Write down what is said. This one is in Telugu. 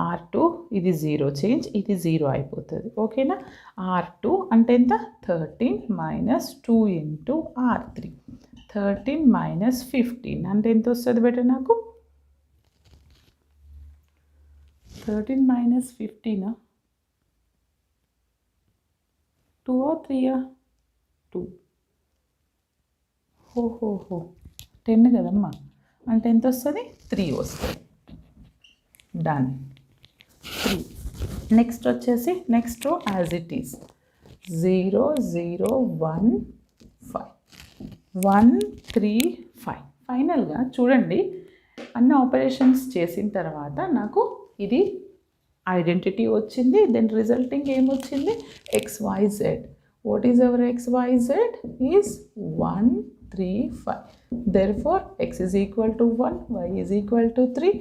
R2 ఇది 0 చేంజ్, ఇది 0 అయిపోతుంది. ఓకేనా? R2 అంటే ఎంత? 13 మైనస్ 2 ఇంటూ R3. 13 మైనస్ 15 అంటే ఎంత వస్తుంది బేట నాకు? 13 మైనస్ 15 2 or 3 2. హో 10 కదమ్మా, అంటే ఎంత వస్తుంది? 3 వస్తుంది. డన్. 3. నెక్స్ట్ వచ్చేసి నెక్స్ట్ రో యాజ్ ఇట్ ఈస్ 0 0 1 5 1 3 5. ఫైనల్గా చూడండి, అన్ని ఆపరేషన్స్ చేసిన తర్వాత నాకు ఇది ఐడెంటిటీ వచ్చింది. దెన్ రిజల్టింగ్ ఏమొచ్చింది? XYZ. What is our XYZ? Is 1 3 5. Therefore, x is equal to 1, y is equal to 3.